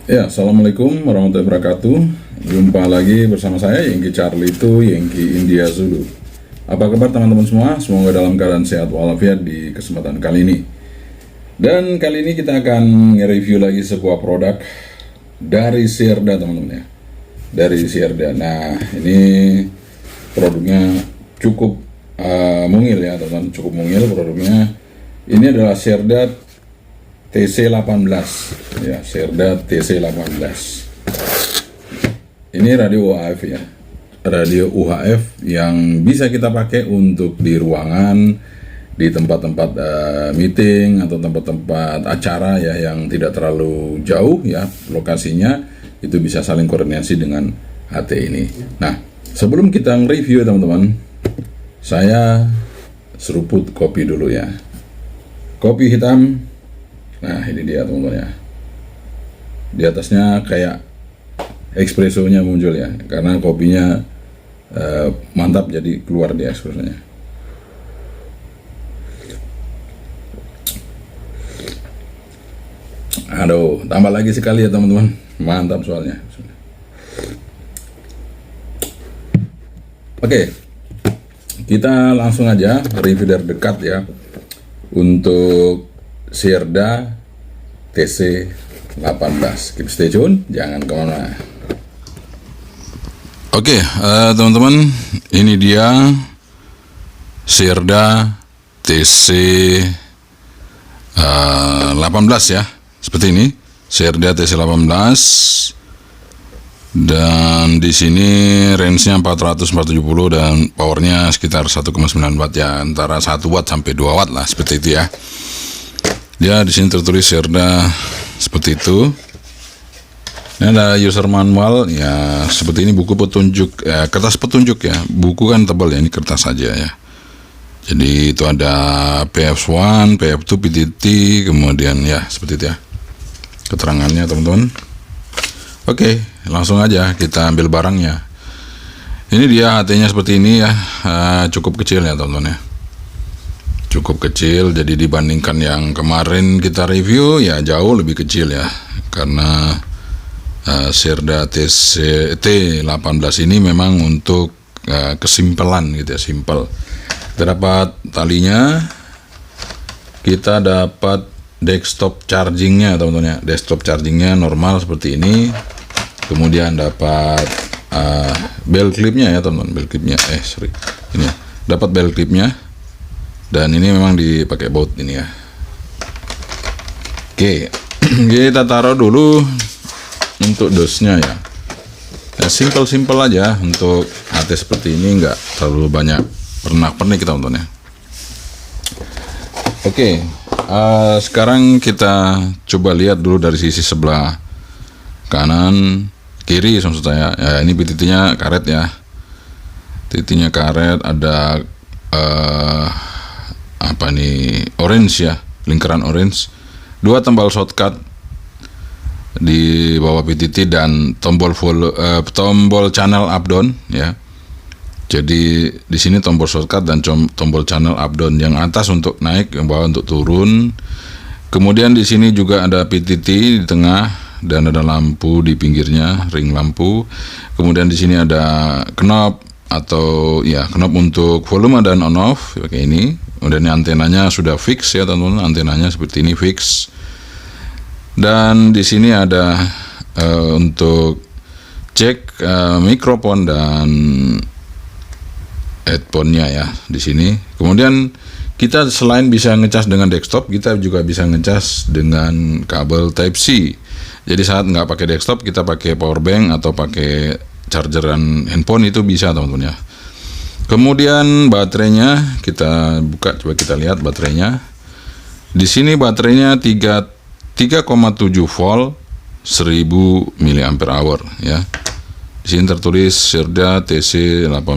Ya, Assalamualaikum warahmatullahi wabarakatuh. Jumpa lagi bersama saya, Yengki Charlie itu Yengki India Zulu. Apa kabar teman-teman semua? Semoga dalam keadaan sehat walafiat di kesempatan kali ini. Dan kali ini kita akan nge-review lagi sebuah produk dari Sierda, teman-teman ya. Dari Sierda. Nah, ini produknya cukup mungil ya, teman-teman. Cukup mungil produknya. Ini adalah Sierda TC18 ya, Sierda TC18. Ini radio UHF ya, radio UHF yang bisa kita pakai untuk di ruangan, di tempat-tempat meeting atau tempat-tempat acara ya yang tidak terlalu jauh ya lokasinya, itu bisa saling koordinasi dengan HT ini. Nah, sebelum kita nge-review teman-teman, saya seruput kopi dulu ya. Kopi hitam. Nah, ini dia teman-teman ya. Di atasnya kayak espressonya muncul ya, karena kopinya mantap jadi keluar di espressonya. Aduh, tambah lagi sekali ya teman-teman. Mantap soalnya. Oke, kita langsung aja review dari dekat ya untuk Sierda TC18. Keep stay tune, jangan kemana. Oke, teman-teman, ini dia Sierda TC18 ya, seperti ini Sierda TC18. Dan di sini range-nya 400-470 dan powernya sekitar 1,9 watt ya, antara 1 watt sampai 2 watt lah, seperti itu ya. Ya, di sini tertulis Sierda seperti itu. Ini ada user manual ya, seperti ini buku petunjuk ya, kertas petunjuk ya. Buku kan tebal ya, ini kertas saja ya. Jadi itu ada PF1, PF2, PTT, kemudian ya seperti itu ya keterangannya teman-teman. Oke, langsung aja kita ambil barangnya. Ini dia HT-nya seperti ini ya, cukup kecil ya teman-teman ya. Cukup kecil, jadi dibandingkan yang kemarin kita review ya jauh lebih kecil ya, karena Sierda T18 ini memang untuk kesimpelan gitu ya, simple. Kita dapat talinya, kita dapat desktop chargingnya teman-teman ya, desktop chargingnya normal seperti ini. Kemudian dapat belt clipnya ya teman-teman, belt clipnya ini ya, dapat belt clipnya. Dan ini memang dipakai baut ini ya. Oke, kita taruh dulu untuk dosnya ya. Ya simple aja untuk HT seperti ini, nggak terlalu banyak pernak-pernik kita teman-teman ya. Oke, sekarang kita coba lihat dulu dari sisi sebelah kanan kiri maksud saya. Ya, ini titiknya karet ya. Titiknya karet, ada apa nih, orange ya, lingkaran orange, 2 tombol shortcut di bawah PTT dan tombol channel up down ya. Jadi di sini tombol shortcut dan tombol channel up down, yang atas untuk naik, yang bawah untuk turun. Kemudian di sini juga ada PTT di tengah dan ada lampu di pinggirnya, ring lampu. Kemudian di sini ada knob atau ya knob untuk volume dan on off pakai ini. Kemudian ini antenanya sudah fix ya teman-teman, antenanya seperti ini fix. Dan di sini ada untuk cek mikrofon dan headphone-nya ya di sini. Kemudian kita selain bisa ngecas dengan desktop, kita juga bisa ngecas dengan kabel Type C. Jadi saat nggak pakai desktop, kita pakai power bank atau pakai chargeran handphone itu bisa teman-teman ya. Kemudian baterainya kita buka, coba kita lihat baterainya. Di sini baterainya 3,7 volt 1000 mAh ya. Di sini tertulis Sierda TC18.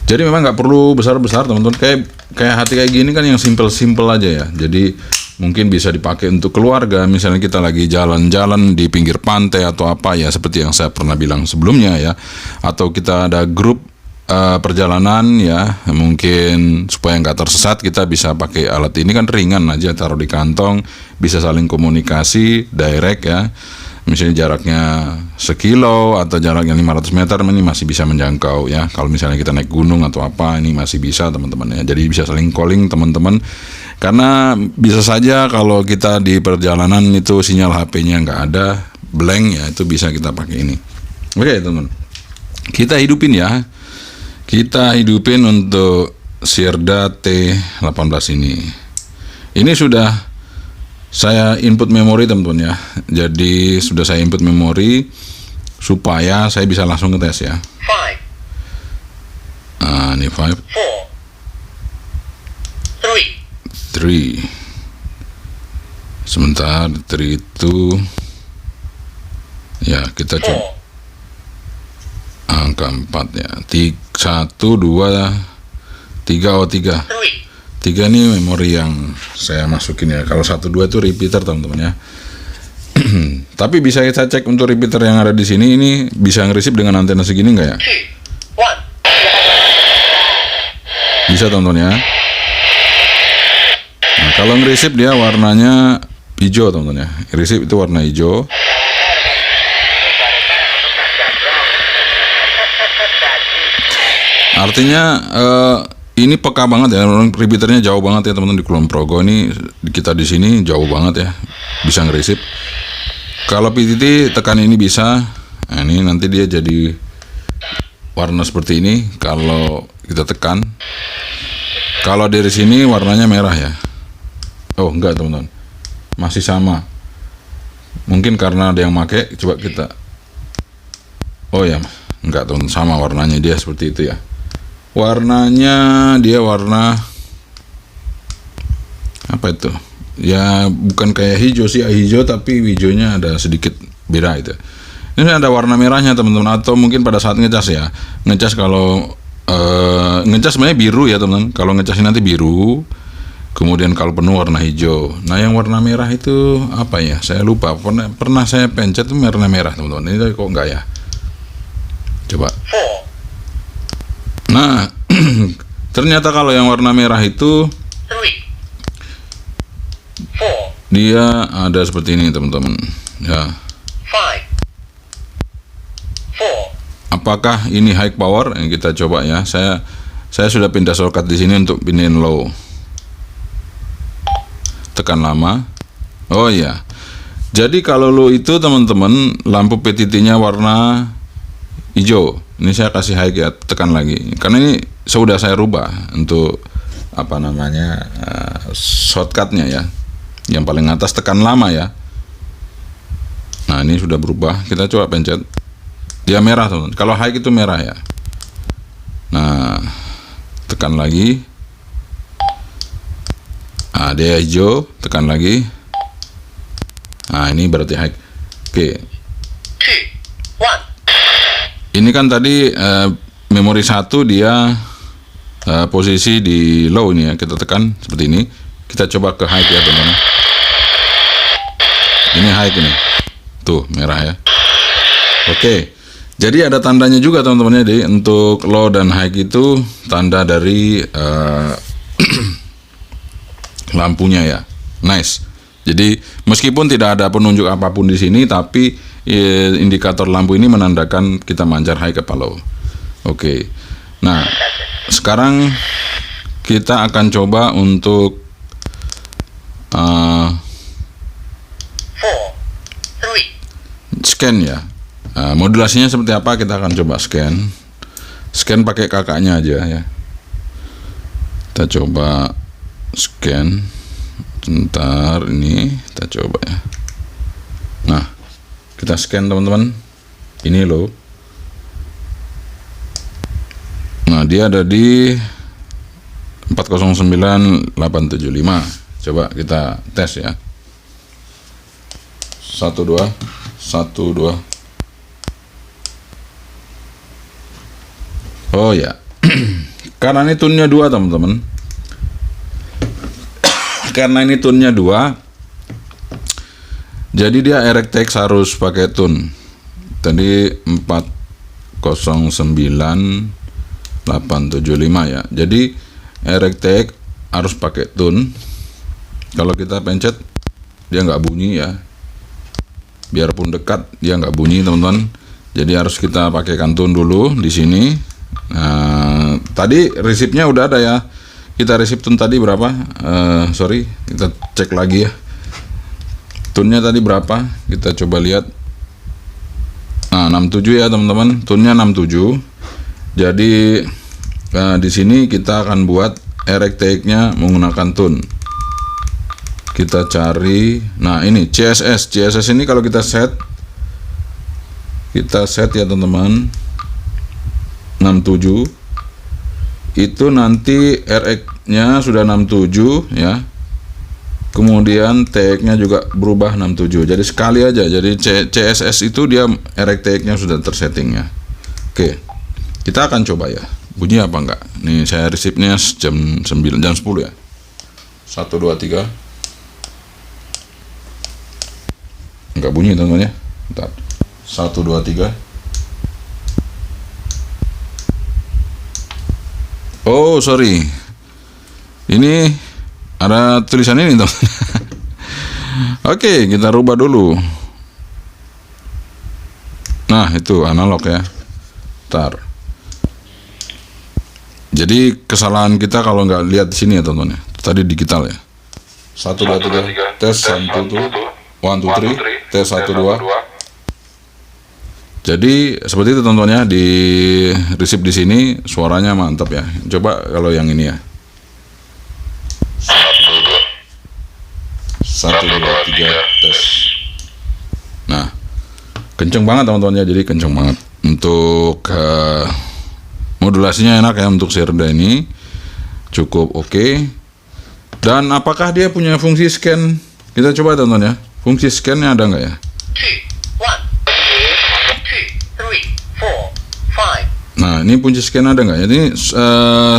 Jadi memang nggak perlu besar-besar teman-teman, kayak HT kayak gini kan yang simple aja ya. Jadi mungkin bisa dipakai untuk keluarga, misalnya kita lagi jalan-jalan di pinggir pantai atau apa ya, seperti yang saya pernah bilang sebelumnya ya, atau kita ada grup perjalanan ya, mungkin supaya nggak tersesat, kita bisa pakai alat ini, kan ringan aja, taruh di kantong, bisa saling komunikasi direct ya. Misalnya jaraknya sekilo atau jaraknya 500 meter, ini masih bisa menjangkau ya. Kalau misalnya kita naik gunung atau apa, ini masih bisa teman-teman ya. Jadi bisa saling calling teman-teman. Karena bisa saja kalau kita di perjalanan itu sinyal HP-nya nggak ada, blank ya, itu bisa kita pakai ini. Oke teman-teman, kita hidupin ya. Kita hidupin untuk Sierda T18 ini. Ini sudah saya input memori teman-teman ya. Jadi sudah saya input memori supaya saya bisa langsung ngetes ya. 5. Nah, ini 5. 4. 3. Sebentar, 3 itu ya, kita coba angka 4 ya. 1, 2, 3, 3. 3 ini memori yang saya masukin ya. Kalau 1, 2 itu repeater teman-teman ya. Tapi bisa kita cek untuk repeater yang ada di sini, ini bisa nge-receive dengan antena segini enggak ya? Bisa teman-teman ya. Nah, kalau nge-receive dia warnanya hijau teman-teman ya. Receive itu warna hijau. Artinya ini peka banget ya, repeaternya jauh banget ya teman-teman. Di Kulon Progo ini, kita di sini jauh banget ya, bisa nge-receive. Kalau PTT tekan ini bisa. Nah, ini nanti dia jadi warna seperti ini kalau kita tekan. Kalau dari sini warnanya merah ya. Oh enggak teman-teman, masih sama. Mungkin karena ada yang make. Coba kita, oh ya enggak teman-teman, sama warnanya dia seperti itu ya. Warnanya dia warna apa itu ya, bukan kayak hijau sih, hijau tapi hijaunya ada sedikit beda itu. Ini ada warna merahnya teman-teman, atau mungkin pada saat ngecas ya. Ngecas kalau ngecas sebenarnya biru ya teman-teman. Kalau ngecasin nanti biru, kemudian kalau penuh warna hijau. Nah yang warna merah itu apa ya, saya lupa. Pernah saya pencet itu warna merah teman-teman. Ini kok enggak ya, coba. Nah, ternyata kalau yang warna merah itu dia ada seperti ini teman-teman ya. Apakah ini high power? Yang kita coba ya. Saya sudah pindah shortcut di sini untuk pindahin low. Tekan lama. Oh ya. Jadi kalau low itu teman-teman, lampu PTT-nya warna hijau. Ini saya kasih high ya, tekan lagi. Karena ini sudah saya rubah untuk apa namanya shortcutnya ya. Yang paling atas tekan lama ya. Nah ini sudah berubah. Kita coba pencet. Dia merah teman. Kalau high itu merah ya. Nah tekan lagi. Nah dia hijau. Tekan lagi. Nah ini berarti high. Oke. Ini kan tadi memori 1 dia posisi di low ini ya, kita tekan seperti ini. Kita coba ke high ya teman-teman. Ini high ini, tuh merah ya. Oke, jadi ada tandanya juga teman-teman ya. Jadi untuk low dan high itu tanda dari lampunya ya. Nice. Jadi meskipun tidak ada penunjuk apapun di sini, tapi indikator lampu ini menandakan kita mancar high ke low. Oke. Nah, sekarang kita akan coba untuk scan ya. Modulasinya seperti apa kita akan coba scan. Scan pakai kakaknya aja ya. Kita coba scan. Sebentar, ini kita coba ya. Nah, kita scan teman-teman. Ini loh. Nah, dia ada di 409875. Coba kita tes ya. 1 2 1 2. Oh ya. Karena ini tunnya 2 teman-teman. Karena ini tunnya 2, jadi dia RX harus pakai tune. Tadi 409 875 ya. Jadi RX harus pakai tune. Kalau kita pencet dia nggak bunyi ya, biarpun dekat dia nggak bunyi teman-teman. Jadi harus kita pakaikan tune dulu di sini. Nah, tadi resipnya udah ada ya. Kita resip tune tadi berapa? Sorry, kita cek lagi ya. Tune-nya tadi berapa? Kita coba lihat. Nah, 67 ya teman-teman. Tune-nya 67. Jadi di sini kita akan buat RX-nya menggunakan tune. Kita cari. Nah, ini CSS. CSS ini kalau kita set ya teman-teman. 67. Itu nanti RX-nya sudah 67 ya. Kemudian TX-nya juga berubah 67. Jadi sekali aja. Jadi CSS itu dia RX-TX-nya sudah tersetting ya. Oke. Kita akan coba ya. Bunyi apa enggak? Nih saya resipnya jam 9, jam 10 ya. 1 2 3. Enggak bunyi teman-teman ya. Bentar. 1 2 3. Oh, sorry. Ini ada tulisan ini teman. Oke, kita rubah dulu. Nah, itu analog ya. Bentar. Jadi kesalahan kita kalau nggak lihat di sini ya teman-teman ya. Tadi digital ya. 1 2 3 tes 1 2 1 2 3 tes 1 2. Jadi seperti itu teman-teman ya, di resip di sini suaranya mantap ya. Coba kalau yang ini ya. 1 2 3 tes. Nah, kenceng banget teman-teman ya. Jadi kenceng banget. Untuk modulasinya enak ya untuk Sherda ini. Cukup oke. Dan apakah dia punya fungsi scan? Kita coba teman-teman ya. Fungsi scan-nya ada nggak ya? 2 1 2 3 4 5. Nah, ini fungsi scan ada nggak? Jadi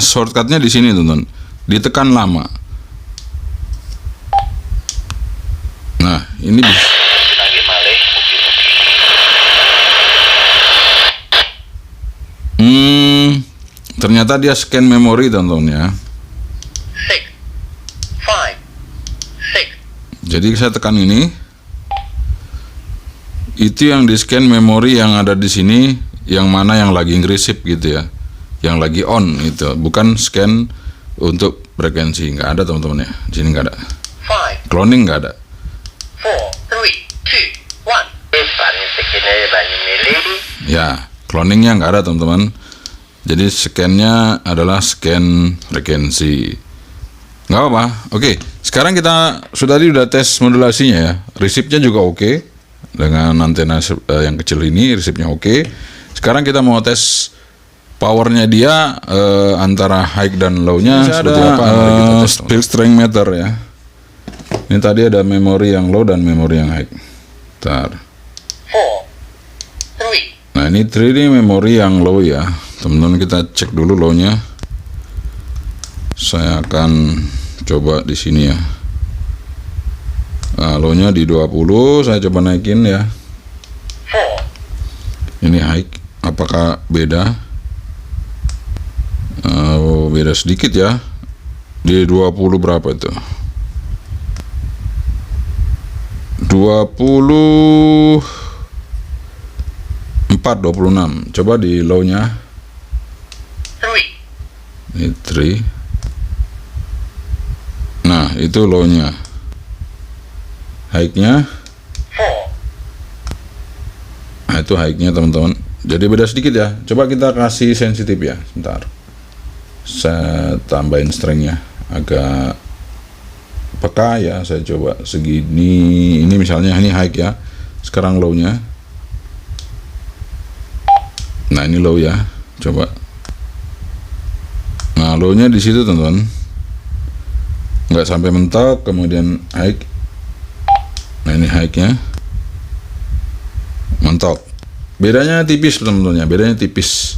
shortcutnya di sini teman-teman. Ditekan lama. Nah, ini bisa. Ternyata dia scan memori teman-teman ya. 6 5 6. Jadi saya tekan ini. Itu yang di scan memori yang ada di sini, yang mana yang lagi ngeresip gitu ya. Yang lagi on itu, bukan scan untuk frekuensi. Nggak ada teman-teman ya. Di sini nggak ada. 5 Cloning nggak ada. 4 3 2 1. Ya, cloningnya nggak ada teman-teman. Jadi scan-nya adalah scan frekuensi. Nggak apa-apa. Oke, sekarang kita sudah tes modulasinya ya. Resipnya juga oke. Dengan antena yang kecil ini resipnya oke. Sekarang kita mau tes powernya dia, antara high dan low-nya seperti apa. Mari kita tes field strength meter ya. Ini tadi ada memori yang low dan memori yang high. Bentar. 4 3. Nah, ini 3 memori yang low ya. Teman-teman, kita cek dulu low-nya. Saya akan coba di sini ya. Nah, low-nya di 20, saya coba naikin ya. 4 Ini high, apakah beda? Beda sedikit ya. Di 20 berapa itu? 26. Coba di low-nya. 3 Ini 3. Nah, itu low-nya. High-nya. 4. Nah, itu high-nya teman-teman. Jadi beda sedikit ya. Coba kita kasih sensitif ya. Bentar. Saya tambahin strength-nya agak peka ya. Saya coba segini. Ini misalnya ini high ya. Sekarang low-nya. Nah, ini low ya. Coba. Nah, low-nya di situ teman-teman. Nggak sampai mentok, kemudian high. Nah, ini high-nya. Mentok. Bedanya tipis teman-teman ya. Bedanya tipis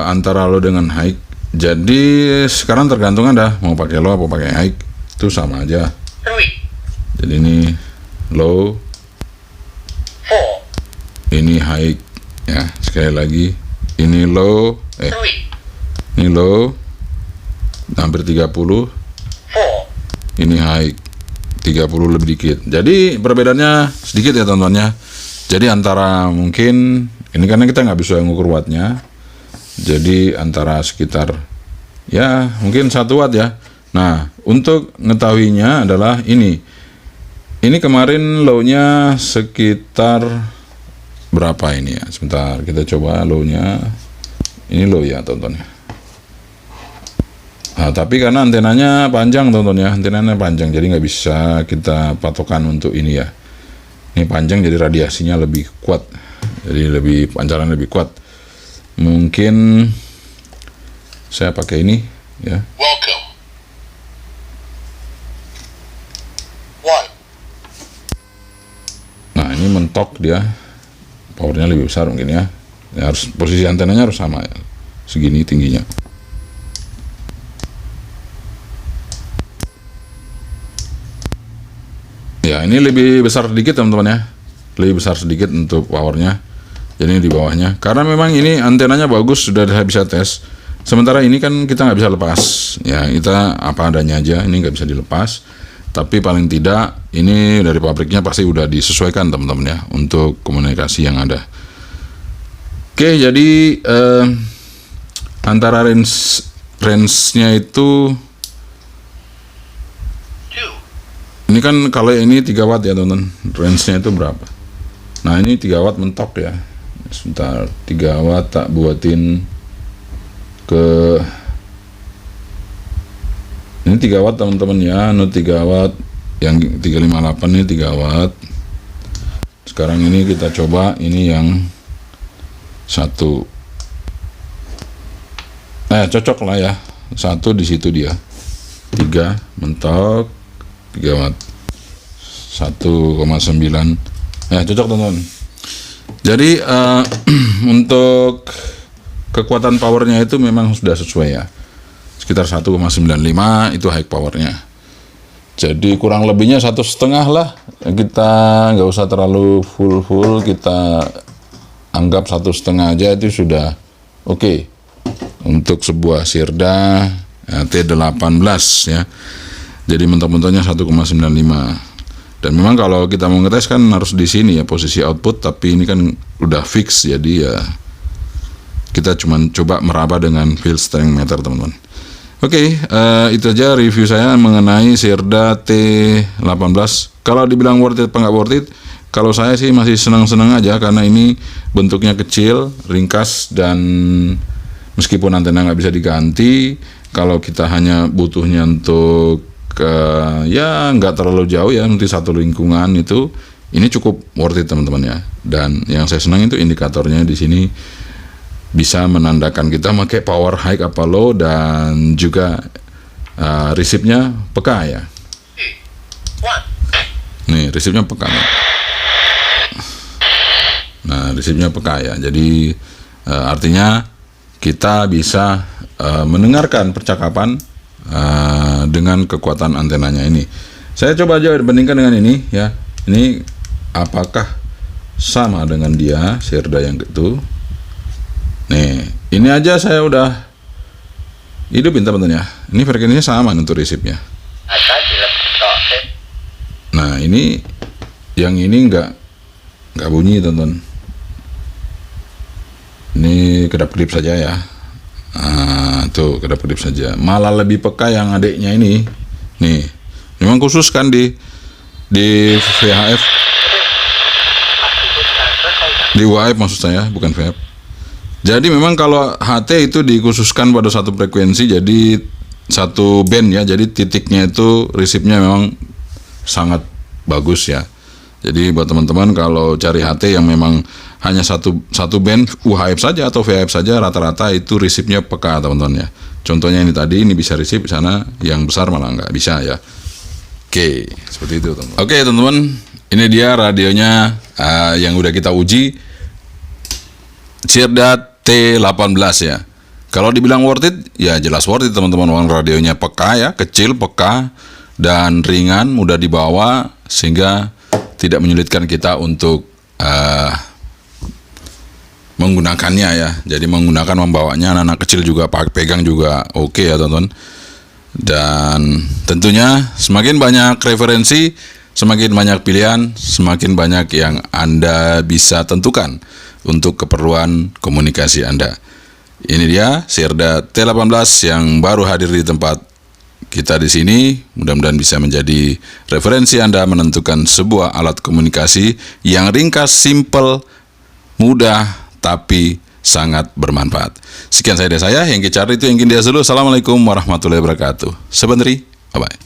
antara low dengan high. Jadi sekarang tergantung Anda mau pakai low atau pakai high. Itu sama aja. 3 Jadi ini low, 4 ini high ya. Sekali lagi, ini low, 3 Ini low hampir 30, 4, ini high 30 lebih dikit. Jadi perbedaannya sedikit ya teman-teman ya. Jadi antara mungkin ini karena kita nggak bisa ngukur wattnya, jadi antara sekitar ya mungkin 1 watt ya. Nah untuk ngetahuinya adalah ini kemarin low-nya sekitar berapa ini ya. Sebentar kita coba low-nya. Ini low ya teman-teman ya. Nah, tapi karena antenanya panjang teman-teman ya, antenanya panjang jadi nggak bisa kita patokan untuk ini ya. Ini panjang jadi radiasinya lebih kuat, jadi lebih pancarannya lebih kuat. Mungkin saya pakai ini ya. welcome. 1, Nah ini mentok dia, powernya lebih besar mungkin ya. Harus posisi antenanya harus sama ya, segini tingginya. Ya ini lebih besar sedikit teman-teman ya, lebih besar sedikit untuk powernya. Jadi di bawahnya, karena memang ini antenanya bagus, sudah bisa tes. Sementara ini kan kita nggak bisa lepas, ya kita apa adanya aja, ini nggak bisa dilepas. Tapi paling tidak ini dari pabriknya pasti udah disesuaikan teman-teman ya untuk komunikasi yang ada. Oke, jadi antara range-nya itu. 2, Ini kan kalau ini 3 watt ya teman-teman, range-nya itu berapa? Nah ini 3 watt mentok ya. Sebentar, 3 watt tak buatin ke ini 3 watt teman-teman ya, 3 watt yang 358 ini 3 watt. Sekarang ini kita coba ini yang 1. Cocok lah ya. 1 di situ dia. 3 mentok 3 watt 1,9 cocok teman-teman. Jadi untuk kekuatan powernya itu memang sudah sesuai ya, sekitar 1,95 itu high powernya. Jadi kurang lebihnya 1,5 lah, kita nggak usah terlalu full, kita anggap 1,5 aja itu sudah oke untuk sebuah Sirda T18 ya. Jadi mentok-mentoknya 1,95. Dan memang kalau kita mau ngetes kan harus di sini ya posisi output, tapi ini kan udah fix, jadi ya kita cuman coba meraba dengan field strength meter teman-teman. Oke, itu aja review saya mengenai Sirda T18. Kalau dibilang worth it apa nggak worth it, kalau saya sih masih senang-senang aja karena ini bentuknya kecil, ringkas, dan meskipun antena nggak bisa diganti, kalau kita hanya butuhnya untuk ya nggak terlalu jauh ya, nanti satu lingkungan itu, ini cukup worth it teman-teman ya. Dan yang saya senang itu indikatornya di sini bisa menandakan kita pakai power high apa low, dan juga resipnya peka ya. 1, Nih resipnya peka. Nah resipnya peka ya. Jadi artinya kita bisa mendengarkan percakapan dengan kekuatan antenanya ini. Saya coba aja bandingkan dengan ini ya. Ini apakah sama dengan dia Sirda yang itu? Nih, ini aja saya udah hidupin teman-teman ya. Ini frekuensinya sama untuk resipnya. Nah, ini yang ini nggak bunyi teman-teman. Ini kedap-kedip saja ya. Tuh kedap-kedip saja, malah lebih peka yang adiknya ini. Nih memang khusus kan di VHF, di UHF maksud saya, bukan VHF. Jadi memang kalau HT itu dikhususkan pada satu frekuensi, jadi satu band ya, jadi titiknya itu resipnya memang sangat bagus ya. Jadi buat teman-teman kalau cari HT yang memang hanya satu band UHF saja atau VHF saja, rata-rata itu resipnya peka teman-teman ya. Contohnya ini tadi, ini bisa resip, sana yang besar malah nggak bisa ya. Oke, seperti itu teman-teman. Oke teman-teman, ini dia radionya yang udah kita uji, Sirda T18 ya. Kalau dibilang worth it, ya jelas worth it teman-teman. Radionya peka ya, kecil, peka, dan ringan, mudah dibawa, sehingga tidak menyulitkan kita untuk menggunakannya ya. Jadi membawanya anak-anak kecil juga pegang juga oke ya teman-teman. Dan tentunya semakin banyak referensi, semakin banyak pilihan, semakin banyak yang Anda bisa tentukan untuk keperluan komunikasi Anda. Ini dia Sierda T18 yang baru hadir di tempat kita di sini. Mudah-mudahan bisa menjadi referensi Anda menentukan sebuah alat komunikasi yang ringkas, simple, mudah, tapi sangat bermanfaat. Sekian dari saya, Hengki Cari itu Hengki dia dulu. Assalamualaikum warahmatullahi wabarakatuh. Sebenarnya, bye-bye.